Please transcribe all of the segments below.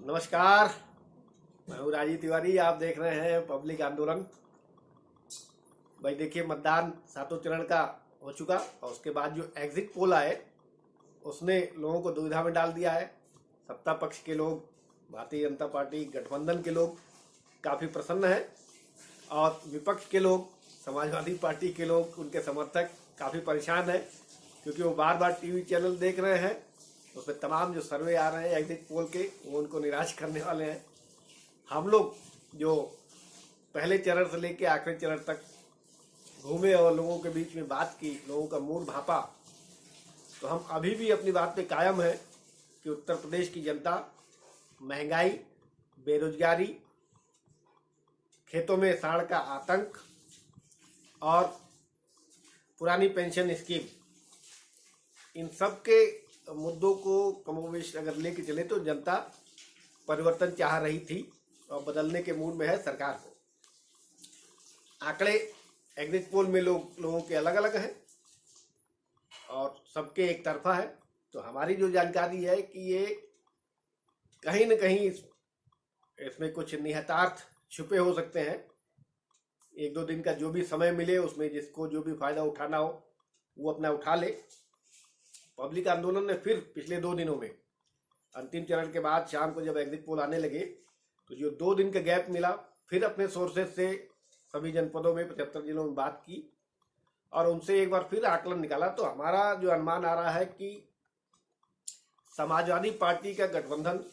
नमस्कार। मैं हूँ राजीव तिवारी। आप देख रहे हैं पब्लिक आंदोलन। भाई देखिए, मतदान सातों चरण का हो चुका और उसके बाद जो एग्जिट पोल आए उसने लोगों को दुविधा में डाल दिया है। सत्ता पक्ष के लोग, भारतीय जनता पार्टी गठबंधन के लोग काफ़ी प्रसन्न हैं और विपक्ष के लोग, समाजवादी पार्टी के लोग, उनके समर्थक काफ़ी परेशान हैं, क्योंकि वो बार बार टीवी चैनल देख रहे हैं। उसमें तमाम जो सर्वे आ रहे हैं एग्जिट पोल के, वो उनको निराश करने वाले हैं। हम लोग जो पहले चरण से लेकर आखिरी चरण तक घूमे और लोगों के बीच में बात की, लोगों का मूड भांपा, तो हम अभी भी अपनी बात पे कायम है कि उत्तर प्रदेश की जनता महंगाई, बेरोजगारी, खेतों में साढ़ का आतंक और पुरानी पेंशन स्कीम, इन सब के मुद्दों को कमोवेश अगर लेके चले तो जनता परिवर्तन चाह रही थी और बदलने के मूड में है सरकार को। आंकड़े एग्जिट पोल में लोगों के अलग अलग हैं और सबके एक तरफा है। तो हमारी जो जानकारी है कि ये कहीं न कहीं इसमें कुछ निहितार्थ छुपे हो सकते हैं। एक दो दिन का जो भी समय मिले उसमें जिसको जो भी फायदा उठाना हो वो अपना उठा ले। पब्लिक आंदोलन ने फिर पिछले 2 दिनों में अंतिम चरण के बाद शाम को जब एग्जिट पोल आने लगे तो जो 2 दिन का गैप मिला, फिर अपने सोर्सेज से सभी जनपदों में 75 जिलों में बात की और उनसे एक बार फिर आकलन निकाला। तो हमारा जो अनुमान आ रहा है कि समाजवादी पार्टी का गठबंधन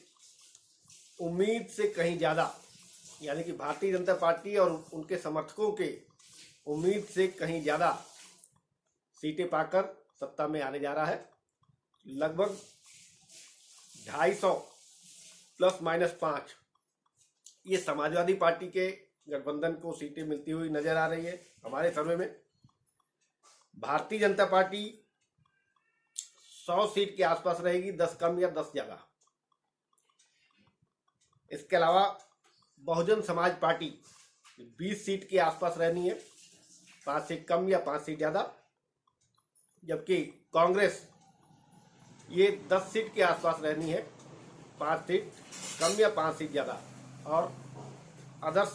उम्मीद से कहीं ज़्यादा, यानी कि भारतीय जनता पार्टी और उनके समर्थकों के उम्मीद से कहीं ज़्यादा सीटें पाकर सत्ता में आने जा रहा है। लगभग 250 प्लस माइनस 5 ये समाजवादी पार्टी के गठबंधन को सीटें मिलती हुई नजर आ रही है हमारे सर्वे में। भारतीय जनता पार्टी 100 सीट के आसपास रहेगी, 10 कम या 10 ज्यादा। इसके अलावा बहुजन समाज पार्टी 20 सीट के आसपास रहनी है, 5 सीट कम या 5 सीट ज्यादा। जबकि कांग्रेस ये 10 सीट के आसपास रहनी है, 5 सीट कम या 5 सीट ज्यादा, और अदर्स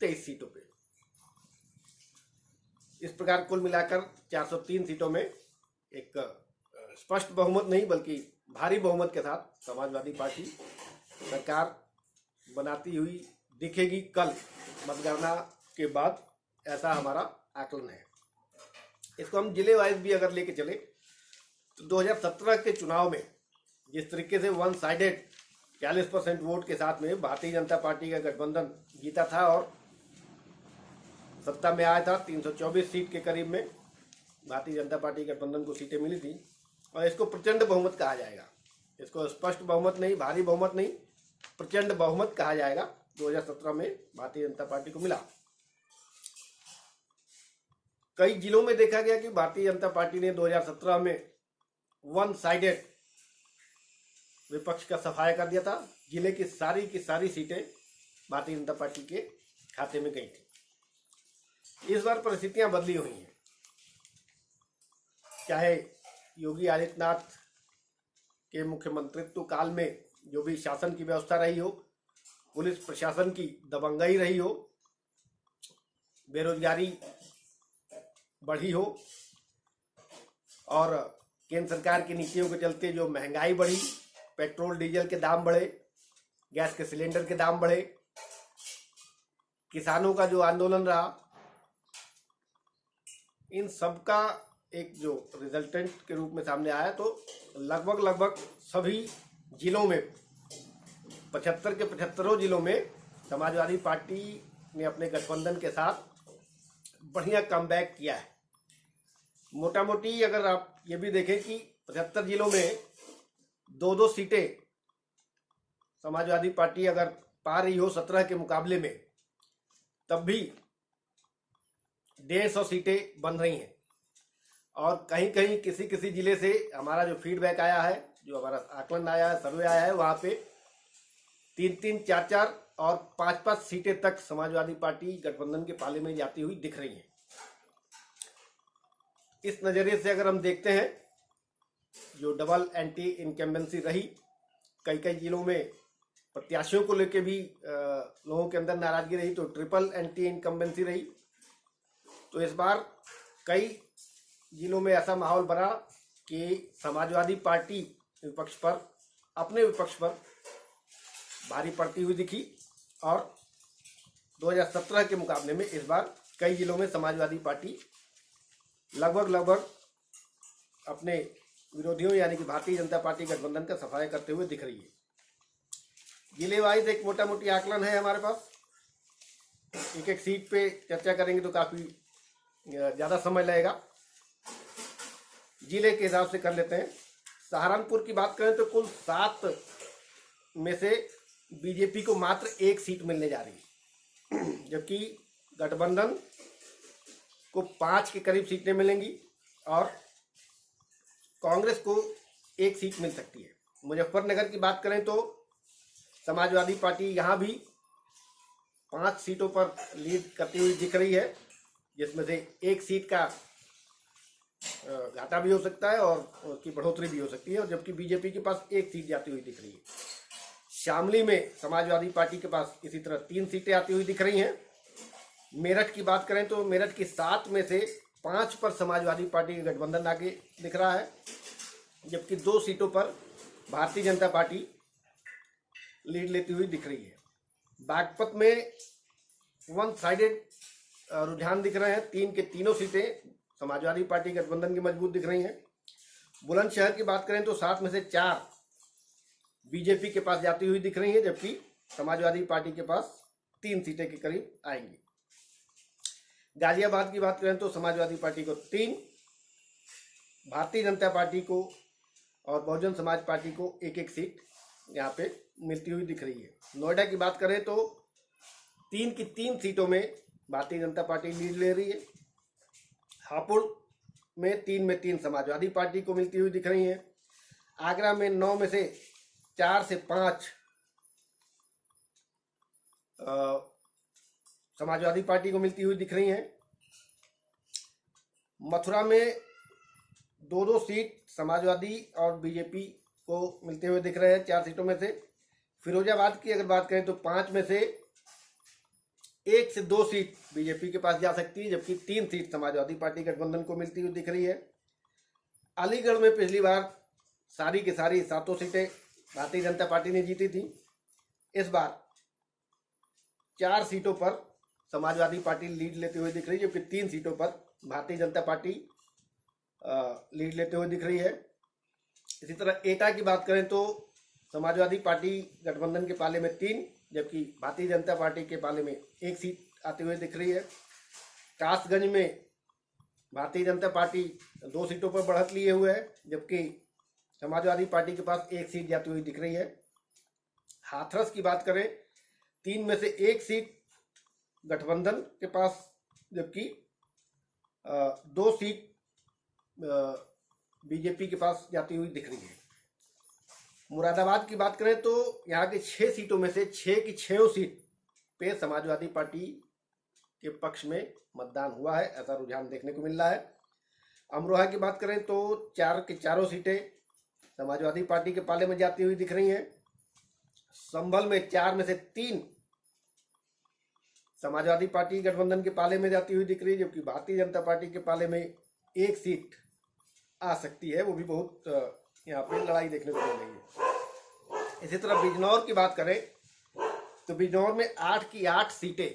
23 सीटों पे। इस प्रकार कुल मिलाकर 403 सीटों में एक स्पष्ट बहुमत नहीं बल्कि भारी बहुमत के साथ समाजवादी पार्टी सरकार बनाती हुई दिखेगी कल मतगणना के बाद, ऐसा हमारा आकलन है। इसको हम जिले वाइज भी अगर लेके चले तो 2017 के चुनाव में जिस तरीके से वन साइडेड 40% वोट के साथ में भारतीय जनता पार्टी का गठबंधन जीता था और सत्ता में आया था, 324 सीट के करीब में भारतीय जनता पार्टी गठबंधन को सीटें मिली थी, और इसको प्रचंड बहुमत कहा जाएगा। इसको स्पष्ट बहुमत नहीं, भारी बहुमत नहीं, प्रचंड बहुमत कहा जाएगा। 2017 में भारतीय जनता पार्टी को मिला। कई जिलों में देखा गया कि भारतीय जनता पार्टी ने 2017 में वन साइडेड विपक्ष का सफाया कर दिया था। जिले की सारी सीटें भारतीय जनता पार्टी के खाते में गई थी। इस बार परिस्थितियां बदली हुई हैं। चाहे योगी आदित्यनाथ के मुख्यमंत्रित्व काल में जो भी शासन की व्यवस्था रही हो, पुलिस प्रशासन की दबंगई रही हो, बेरोजगारी बढ़ी हो और केंद्र सरकार की नीतियों के चलते जो महंगाई बढ़ी, पेट्रोल डीजल के दाम बढ़े, गैस के सिलेंडर के दाम बढ़े, किसानों का जो आंदोलन रहा, इन सब का एक जो रिजल्टेंट के रूप में सामने आया। तो लगभग सभी जिलों में 75 के 75 जिलों में समाजवादी पार्टी ने अपने गठबंधन के साथ बढ़िया कमबैक किया है। मोटा मोटी अगर आप ये भी देखें कि 75 जिलों में 2-2 सीटें समाजवादी पार्टी अगर पा रही हो 17 के मुकाबले में, तब भी 150 सीटें बन रही हैं। और कहीं कहीं किसी जिले से हमारा जो फीडबैक आया है, जो हमारा आकलन आया है, सर्वे आया है, वहाँ पे 3-3, 4-4 और 5-5 सीटें तक समाजवादी पार्टी गठबंधन के पाले में जाती हुई दिख रही है। इस नज़रिए से अगर हम देखते हैं, जो डबल एंटी इनकम्बेंसी रही, कई जिलों में प्रत्याशियों को लेकर भी लोगों के अंदर नाराजगी रही, तो ट्रिपल एंटी इनकम्बेंसी रही। तो इस बार कई जिलों में ऐसा माहौल बना कि समाजवादी पार्टी विपक्ष पर, अपने विपक्ष पर भारी पड़ती हुई दिखी और 2017 के मुकाबले में इस बार कई जिलों में समाजवादी पार्टी लगभग अपने विरोधियों यानी कि भारतीय जनता पार्टी गठबंधन का सफाया करते हुए दिख रही है। जिले वाइज एक मोटा मोटी आकलन है हमारे पास, एक एक सीट पे चर्चा करेंगे तो काफ़ी ज़्यादा समय लगेगा। जिले के हिसाब से कर लेते हैं। सहारनपुर की बात करें तो कुल 7 में से बीजेपी को मात्र 1 सीट मिलने जा रही है, जबकि गठबंधन को 5 के करीब सीटें मिलेंगी और कांग्रेस को 1 सीट मिल सकती है। मुजफ्फरनगर की बात करें तो समाजवादी पार्टी यहाँ भी 5 सीटों पर लीड करती हुई दिख रही है, जिसमें से 1 सीट का घाटा भी हो सकता है और उसकी बढ़ोतरी भी हो सकती है, और जबकि बीजेपी के पास 1 सीट जाती हुई दिख रही है। शामली में समाजवादी पार्टी के पास इसी तरह 3 सीटें आती हुई दिख रही हैं। मेरठ की बात करें तो मेरठ की 7 में से 5 पर समाजवादी पार्टी का गठबंधन आगे दिख रहा है, जबकि 2 सीटों पर भारतीय जनता पार्टी लीड लेती हुई दिख रही है। बागपत में वन साइडेड रुझान दिख रहे हैं, 3 के तीनों सीटें समाजवादी पार्टी गठबंधन की मजबूत दिख रही हैं। बुलंदशहर की बात करें तो 7 में से 4 बीजेपी के पास जाती हुई दिख रही है, जबकि समाजवादी पार्टी के पास 3 सीटें के करीब आएंगी। गाजियाबाद की बात करें तो समाजवादी पार्टी को 3, भारतीय जनता पार्टी को और बहुजन समाज पार्टी को 1-1 सीट यहाँ पे मिलती हुई दिख रही है। नोएडा की बात करें तो 3 की 3 सीटों में भारतीय जनता पार्टी लीड ले रही है। हापुड़ में 3 में 3 समाजवादी पार्टी को मिलती हुई दिख रही है। आगरा में 9 में से 4 से 5 समाजवादी पार्टी को मिलती हुई दिख रही हैं। मथुरा में 2-2 सीट समाजवादी और बीजेपी को मिलते हुए दिख रहे हैं 4 सीटों में से। फिरोजाबाद की अगर बात करें तो 5 में से 1 से 2 सीट बीजेपी के पास जा सकती है, जबकि 3 सीट समाजवादी पार्टी गठबंधन को मिलती हुई दिख रही है। अलीगढ़ में पिछली बार सारी की सारी 7 सीटें भारतीय जनता पार्टी ने जीती थी। इस बार 4 सीटों पर समाजवादी पार्टी लीड लेते हुए दिख रही है, जबकि 3 सीटों पर भारतीय जनता पार्टी लीड लेते हुए दिख रही है। इसी तरह एटा की बात करें तो समाजवादी पार्टी गठबंधन के पाले में 3, जबकि भारतीय जनता पार्टी के पाले में 1 सीट आती हुई दिख रही है। कासगंज में भारतीय जनता पार्टी 2 सीटों पर बढ़त लिए हुए है, जबकि समाजवादी पार्टी के पास 1 सीट जाती हुई दिख रही है। हाथरस की बात करें 3 में से 1 सीट गठबंधन के पास, जबकि 2 सीट बीजेपी के पास जाती हुई दिख रही है। मुरादाबाद की बात करें तो यहाँ के 6 सीटों में से 6 की 6 सीट पे समाजवादी पार्टी के पक्ष में मतदान हुआ है, ऐसा रुझान देखने को मिल रहा है। अमरोहा की बात करें तो 4 की 4 सीटें समाजवादी पार्टी के पाले में जाती हुई दिख रही हैं। संभल में 4 में से 3 समाजवादी पार्टी गठबंधन के पाले में जाती हुई दिख रही है, जबकि भारतीय जनता पार्टी के पाले में 1 सीट आ सकती है, वो भी बहुत यहाँ पे लड़ाई देखने को मिल रही है। इसी तरह बिजनौर की बात करें तो बिजनौर में 8 की 8 सीटें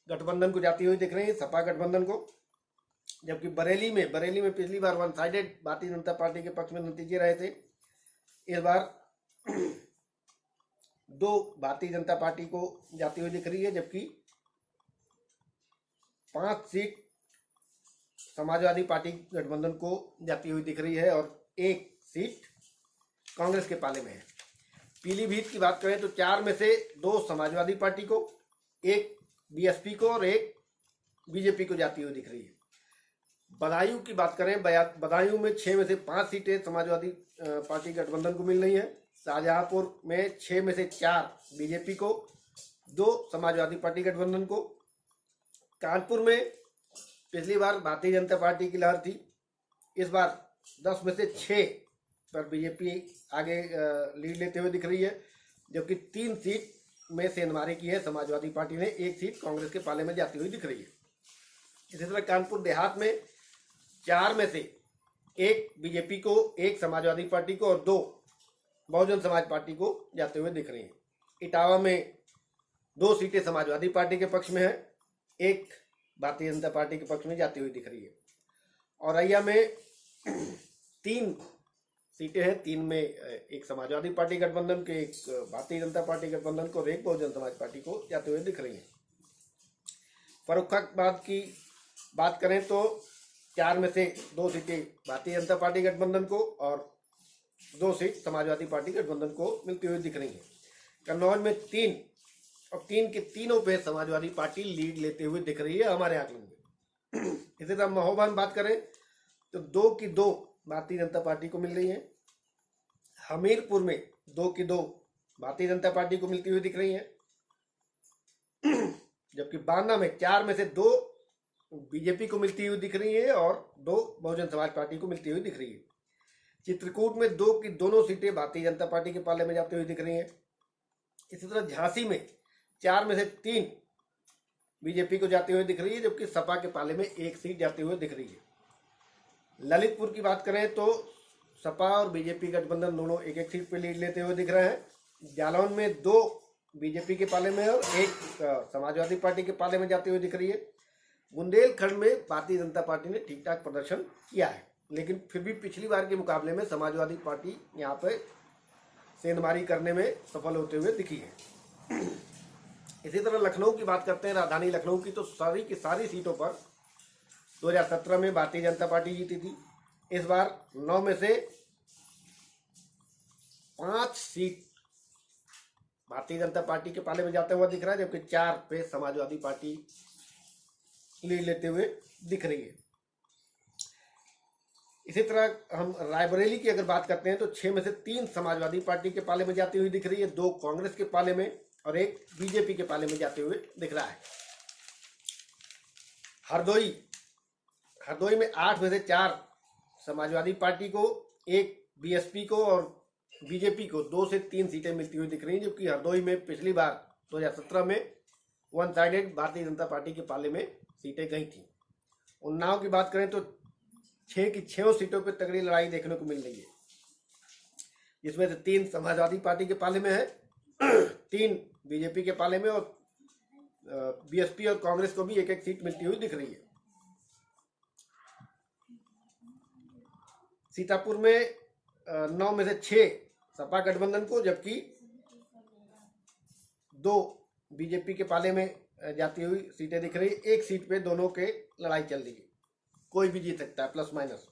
गठबंधन को जाती हुई दिख रही है, सपा गठबंधन को, जबकि बरेली में पिछली बार one sided Bharatiya Janata party के पक्ष में नतीजे रहे थे। इस बार 2 भारतीय जनता पार्टी को जाती हुई दिख रही है, जबकि 5 सीट समाजवादी पार्टी गठबंधन को जाती हुई दिख रही है और 1 सीट कांग्रेस के पाले में है। पीलीभीत की बात करें तो 4 में से 2 समाजवादी पार्टी को, 1 बीएसपी को और 1 बीजेपी को जाती हुई दिख रही है। बदायूं की बात करें, बदायूं में 6 में से 5 सीटें समाजवादी पार्टी गठबंधन को मिल रही हैं। शाहजहांपुर में 6 में से 4 बीजेपी को, 2 समाजवादी पार्टी गठबंधन को। कानपुर में पिछली बार भारतीय जनता पार्टी की लहर थी, इस बार 10 में से 6 पर बीजेपी आगे लीड लेते हुए दिख रही है। जबकि 3 सीट में सेंधमारी की है समाजवादी पार्टी ने, 1 सीट कांग्रेस के पाले में जाती हुई दिख रही है। इसी तरह कानपुर देहात में 4 में से 1 बीजेपी को, 1 समाजवादी पार्टी को और 2 बहुजन समाज पार्टी को जाते हुए दिख रही हैं। इटावा में 2 सीटें समाजवादी पार्टी के पक्ष में है, 1 भारतीय जनता पार्टी के पक्ष में जाती हुई दिख रही है। औरैया में 3 सीटें हैं, 3 में 1 समाजवादी पार्टी गठबंधन के, 1 भारतीय जनता पार्टी गठबंधन को और 1 बहुजन समाज पार्टी को जाते हुए दिख रही हैं। फर्रुखाबाद की बात करें तो 4 में से 2 सीटें भारतीय जनता पार्टी गठबंधन को और 2 सीट समाजवादी पार्टी गठबंधन को मिलती हुई दिख रही है। कन्नौज में 3 और 3 के तीनों पे समाजवादी पार्टी लीड लेते हुए दिख रही है हमारे आंकलन में। इसी तरह महोबा में बात करें तो 2 की 2 भारतीय जनता पार्टी को मिल रही है। हमीरपुर में 2 की 2 भारतीय जनता पार्टी को मिलती हुई दिख रही है, जबकि बांदा में 4 में से 2 बीजेपी को मिलती हुई दिख रही है और 2 बहुजन समाज पार्टी को मिलती हुई दिख रही है। चित्रकूट में 2 की दोनों सीटें भारतीय जनता पार्टी के पाले में जाती हुई दिख रही हैं। इसी तरह झांसी में 4 में से 3 बीजेपी को जाती हुई दिख रही है, जबकि सपा के पाले में 1 सीट जाती हुई दिख रही है। ललितपुर की बात करें तो सपा और बीजेपी गठबंधन दोनों 1-1 सीट पर लीड लेते हुए दिख रहे हैं। जालौन में 2 बीजेपी के पाले में और 1 समाजवादी पार्टी के पाले में जाती हुई दिख रही है। बुंदेलखंड में भारतीय जनता पार्टी ने ठीक ठाक प्रदर्शन किया है, लेकिन फिर भी पिछली बार के मुकाबले में समाजवादी पार्टी यहाँ पे सेंधमारी करने में सफल होते हुए दिखी है। इसी तरह लखनऊ की बात करते हैं, राजधानी लखनऊ की, तो सारी की सारी सीटों पर 2017 में भारतीय जनता पार्टी जीती थी। इस बार 9 में से 5 सीट भारतीय जनता पार्टी के पाले में जाता हुआ दिख रहा है, जबकि 4 पे समाजवादी पार्टी लीड लेते हुए दिख रही है। इसी तरह हम रायबरेली की अगर बात करते हैं तो 6 में से 3 समाजवादी पार्टी के पाले में जाती हुई दिख रही है, 2 कांग्रेस के पाले में और 1 बीजेपी के पाले में जाते हुए दिख रहा है। हरदोई में 8 में से 4 समाजवादी पार्टी को, 1 बीएसपी को और बीजेपी को 2 से 3 सीटें मिलती हुई दिख रही हैं, जबकि हरदोई में पिछली बार 2017 में one sided Bharatiya Janata party के पाले में सीटें गई थी। उन्नाव की बात करें तो 6 की 6 सीटों पर तगड़ी लड़ाई देखने को मिल रही है, जिसमें से 3 समाजवादी पार्टी के पाले में है, 3 बीजेपी के पाले में और बीएसपी और कांग्रेस को भी 1-1 सीट मिलती हुई दिख रही है। सीतापुर में 9 में से 6 सपा गठबंधन को, जबकि 2 बीजेपी के पाले में जाती हुई सीटें दिख रही। 1 सीट पे दोनों के लड़ाई चल रही है, कोई भी जीत सकता है, प्लस माइनस।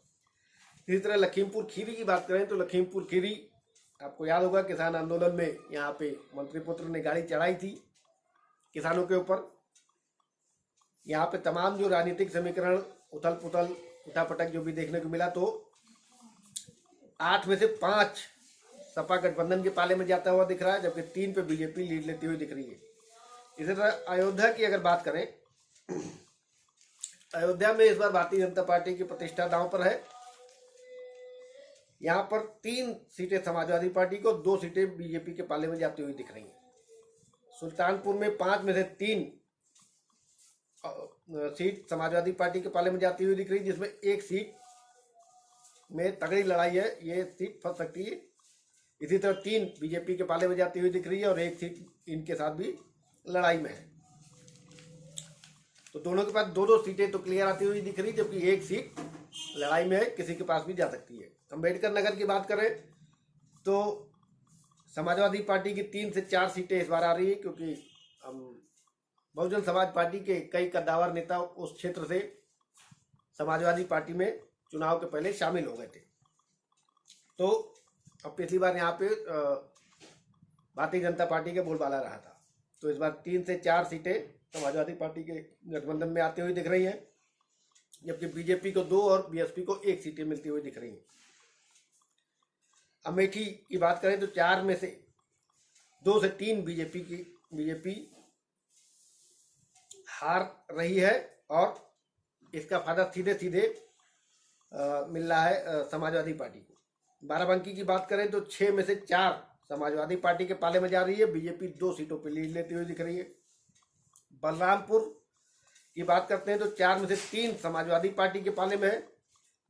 इसी तरह लखीमपुर खीरी की बात करें तो लखीमपुर खीरी, आपको याद होगा किसान आंदोलन में यहाँ पे मंत्री पुत्र ने गाड़ी चढ़ाई थी किसानों के ऊपर। यहाँ पे तमाम जो राजनीतिक समीकरण, उथल पुथल, उठापटक जो भी देखने को मिला, तो 8 में से 5 सपा गठबंधन के पाले में जाता हुआ दिख रहा है, जबकि 3 पे बीजेपी लीड लेती हुई दिख रही है। इसी तरह अयोध्या की अगर बात करें, अयोध्या में इस बार भारतीय जनता पार्टी की प्रतिष्ठा दांव पर है। यहाँ पर 3 सीटें समाजवादी पार्टी को, 2 सीटें बीजेपी के पाले में जाती हुई दिख रही हैं। सुल्तानपुर में 5 में से 3 सीट समाजवादी पार्टी के पाले में जाती हुई दिख रही है, जिसमें 1 सीट में तगड़ी लड़ाई है, ये सीट फंस सकती है। इसी तरह 3 बीजेपी के पाले में जाती हुई दिख रही है और 1 सीट इनके साथ भी लड़ाई में है। तो दोनों के पास 2-2 सीटें तो क्लियर आती हुई दिख रही है, जबकि 1 सीट लड़ाई में है, किसी के पास भी जा सकती है। अम्बेडकर नगर की बात करें तो समाजवादी पार्टी की 3 से 4 सीटें इस बार आ रही है, क्योंकि बहुजन समाज पार्टी के कई कद्दावर नेता उस क्षेत्र से समाजवादी पार्टी में चुनाव के पहले शामिल हो गए थे। तो अब पिछली बार यहाँ पे भारतीय जनता पार्टी के बोलबाला रहा था, तो इस बार 3 से 4 सीटें समाजवादी पार्टी के गठबंधन में आती हुई दिख रही हैं, जबकि बीजेपी को 2 और बीएसपी को 1 सीटें मिलती हुई दिख रही हैं। अमेठी की बात करें तो 4 में से 2 से 3 बीजेपी हार रही है और इसका फायदा सीधे सीधे मिल रहा है समाजवादी पार्टी को। बाराबंकी की बात करें तो 6 में से 4 समाजवादी पार्टी के पाले में जा रही है, बीजेपी 2 सीटों पर लीड लेती हुई दिख रही है। बलरामपुर की बात करते हैं तो 4 में से 3 समाजवादी पार्टी के पाले में है,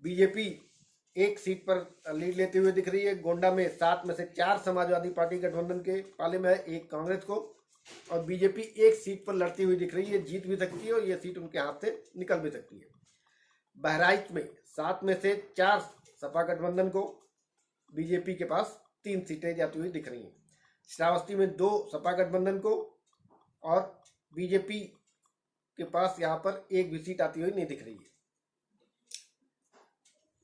बीजेपी 1 सीट पर लीड लेते हुए दिख रही है। गोंडा में 7 में से 4 समाजवादी पार्टी गठबंधन के पाले में है, 1 कांग्रेस को, और बीजेपी 1 सीट पर लड़ती हुई दिख रही है, जीत भी सकती है और यह सीट उनके हाथ से निकल भी सकती है। बहराइच में 7 में से 4 सपा गठबंधन को, बीजेपी के पास 3 सीटें जाती हुई दिख रही हैं। श्रावस्ती में 2 सपा गठबंधन को और बीजेपी के पास यहाँ पर 1 भी सीट आती हुई नहीं दिख रही है।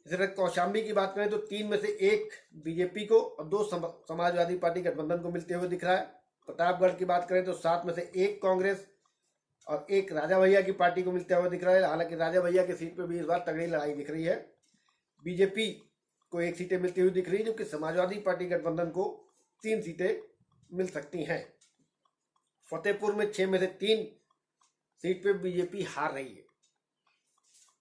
इसी तरह कौशाम्बी की बात करें तो 3 में से 1 बीजेपी को और 2 समाजवादी पार्टी गठबंधन को मिलते हुए दिख रहा है। प्रतापगढ़ की बात करें तो 7 में से 1 कांग्रेस और 1 राजा भैया की पार्टी को मिलता हुआ दिख रहा है। हालांकि राजा भैया की सीट पर भी इस बार तगड़ी लड़ाई दिख रही है। बीजेपी को 1 सीटें मिलती हुई दिख रही है, जबकि समाजवादी पार्टी गठबंधन को 3 सीटें मिल सकती हैं। फतेहपुर में 6 में से 3 सीट पे बीजेपी हार रही है।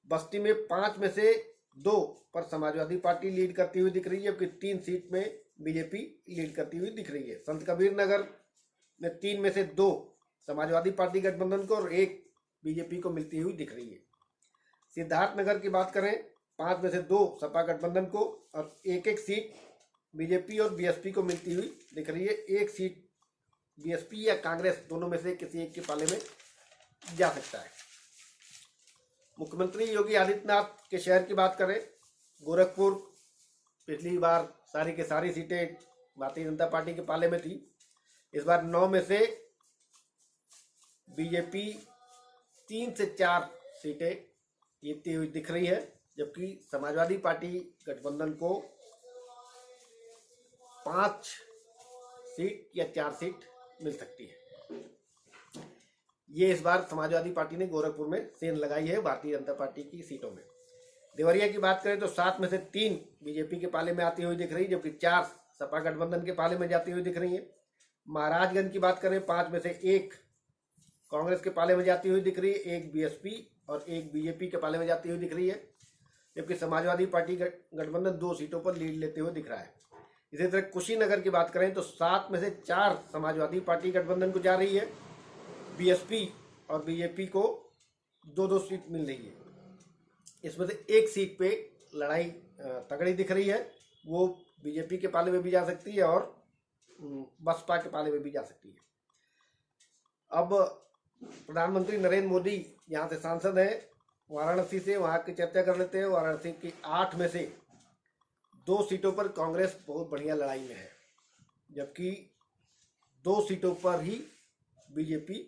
बस्ती में 5 में से 2 पर समाजवादी पार्टी लीड करती हुई दिख रही है, जबकि 3 सीट में बीजेपी लीड करती हुई दिख रही है। संत कबीर नगर में 3 में से 2 समाजवादी पार्टी गठबंधन को और 1 बीजेपी को मिलती हुई दिख रही है। सिद्धार्थनगर की बात करें 5 में से 2 सपा गठबंधन को और 1-1 सीट बीजेपी और बीएसपी को मिलती हुई दिख रही है। 1 सीट बीएसपी या कांग्रेस दोनों में से किसी एक के पाले में जा सकता है। मुख्यमंत्री योगी आदित्यनाथ के शहर की बात करें, गोरखपुर पिछली बार सारी की सारी सीटें भारतीय जनता पार्टी के पाले में थी। इस बार 9 में से बीजेपी 3 से 4 सीटें जीतती हुई दिख रही है, जबकि समाजवादी पार्टी गठबंधन को 5 सीट या 4 सीट मिल सकती है। ये इस बार समाजवादी पार्टी ने गोरखपुर में सेंध लगाई है भारतीय जनता पार्टी की सीटों में। देवरिया की बात करें तो 7 में से 3 बीजेपी के पाले में आती हुई दिख रही है, जबकि 4 सपा गठबंधन के पाले में जाती हुई दिख रही है। महाराजगंज की बात करें 5 में से 1 कांग्रेस के पाले में जाती हुई दिख रही है, 1 बीएसपी और 1 बीजेपी के पाले में जाती हुई दिख रही है, जबकि समाजवादी पार्टी गठबंधन 2 सीटों पर लीड लेते हुए दिख रहा है। इसी तरह कुशीनगर की बात करें तो 7 में से 4 समाजवादी पार्टी गठबंधन को जा रही है, बीएसपी और बीजेपी को 2-2 सीट मिल रही है। इसमें से 1 सीट पे लड़ाई तगड़ी दिख रही है, वो बीजेपी के पाले में भी जा सकती है और बसपा के पाले में भी जा सकती है। अब प्रधानमंत्री नरेंद्र मोदी यहाँ से सांसद हैं वाराणसी से, वहाँ की चर्चा कर लेते हैं। वाराणसी की 8 में से 2 सीटों पर कांग्रेस बहुत बढ़िया लड़ाई में है, जबकि 2 सीटों पर ही बीजेपी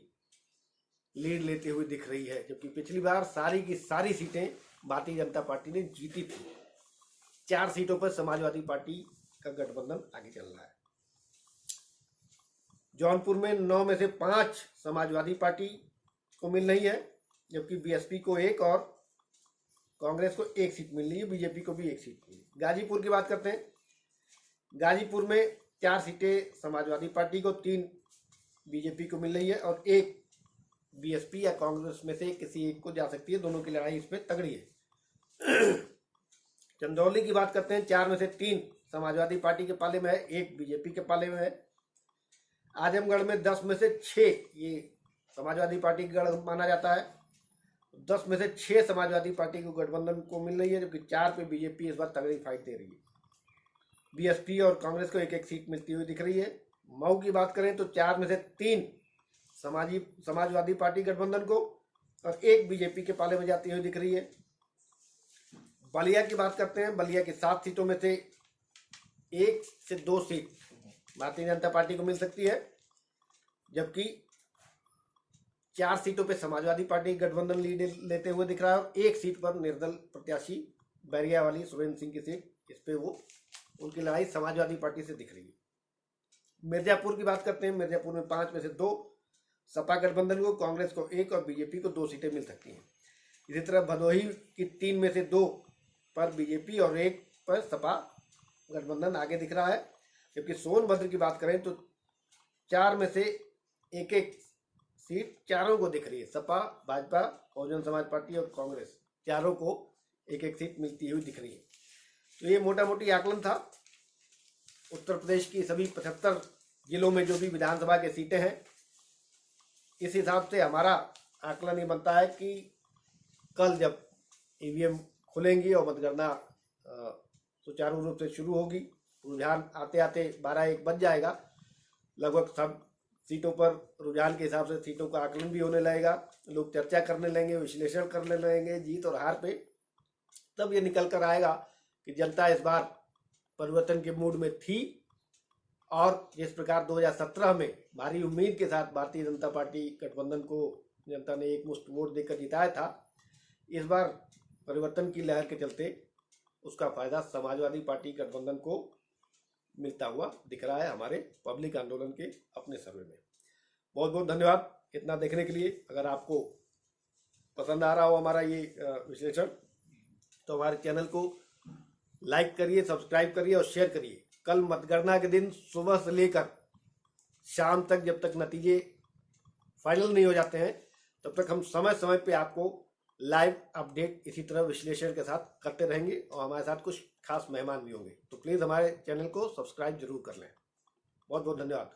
लीड लेते हुए दिख रही है, जबकि पिछली बार सारी की सारी सीटें भारतीय जनता पार्टी ने जीती थी। 4 सीटों पर समाजवादी पार्टी का गठबंधन आगे चल रहा है। जौनपुर में 9 में से 5 समाजवादी पार्टी को मिल रही है, जबकि बीएसपी को 1 और कांग्रेस को 1 सीट मिल रही है, बीजेपी को भी 1 सीट मिली। गाजीपुर की बात करते हैं, गाजीपुर में 4 सीटें समाजवादी पार्टी को, 3 बीजेपी को मिल रही है और 1 बीएसपी या कांग्रेस में से किसी एक को जा सकती है। दोनों की लड़ाई इसमें तगड़ी है। चंदौली की बात करते हैं, 4 में से 3 समाजवादी पार्टी के पाले में है, 1 बीजेपी के पाले में है। आजमगढ़ में 10 में से 6 ये समाजवादी पार्टी का गढ़ माना जाता है, 10 में से 6 समाजवादी पार्टी को गठबंधन को मिल रही है, जबकि 4 पे बीजेपी इस बार तगड़ी फाइट दे रही है। बीएसपी और कांग्रेस को 1-1 सीट मिलती हुई दिख रही है। मऊ की बात करें तो 4 में से 3 समाजवादी पार्टी गठबंधन को और 1 बीजेपी के पाले में जाती हुई दिख रही है। बलिया की बात करते हैं, बलिया की 7 सीटों में से 1 से 2 सीट भारतीय जनता पार्टी को मिल सकती है, जबकि 4 सीटों पे समाजवादी पार्टी गठबंधन लीड लेते हुए दिख रहा है और 1 सीट पर निर्दल प्रत्याशी बैरिया वाली सुरेंद्र सिंह की सीट, इस पे वो उनकी लड़ाई समाजवादी पार्टी से दिख रही है। मिर्जापुर की बात करते हैं, मिर्जापुर में 5 में से 2 सपा गठबंधन को, कांग्रेस को 1 और बीजेपी को 2 सीटें मिल सकती हैं। इसी तरह भदोही की 3 में से 2 पर बीजेपी और 1 पर सपा गठबंधन आगे दिख रहा है, जबकि सोनभद्र की बात करें तो 4 में से 1-1 सीट चारों को दिख रही है। सपा, भाजपा, बहुजन समाज पार्टी और कांग्रेस चारों को 1-1 सीट मिलती हुई दिख रही है। तो ये मोटा मोटी आकलन था उत्तर प्रदेश की सभी 75 जिलों में जो भी विधानसभा की सीटें हैं, इस हिसाब से हमारा आकलन ये बनता है कि कल जब ईवीएम खुलेंगी और मतगणना सुचारू रूप से शुरू होगी, रुझान आते आते 12-1 बज जाएगा, लगभग सब सीटों पर रुझान के हिसाब से सीटों का आकलन भी होने लगेगा, लोग चर्चा करने लगेंगे, विश्लेषण करने लगेंगे जीत और हार पे। तब ये निकल कर आएगा कि जनता इस बार परिवर्तन के मूड में थी और जिस प्रकार 2017 में भारी उम्मीद के साथ भारतीय जनता पार्टी गठबंधन को जनता ने एकमुश्त वोट देकर जिताया था, इस बार परिवर्तन की लहर के चलते उसका फायदा समाजवादी पार्टी गठबंधन को मिलता हुआ दिख रहा है हमारे पब्लिक आंदोलन के अपने सर्वे में। बहुत बहुत धन्यवाद इतना देखने के लिए। अगर आपको पसंद आ रहा हो हमारा ये विश्लेषण तो हमारे चैनल को लाइक करिए, सब्सक्राइब करिए और शेयर करिए। कल मतगणना के दिन सुबह से लेकर शाम तक, जब तक नतीजे फाइनल नहीं हो जाते हैं, तब तक हम समय समय पे आपको लाइव अपडेट इसी तरह विश्लेषण के साथ करते रहेंगे और हमारे साथ कुछ खास मेहमान भी होंगे। तो प्लीज़ हमारे चैनल को सब्सक्राइब जरूर कर लें। बहुत बहुत धन्यवाद।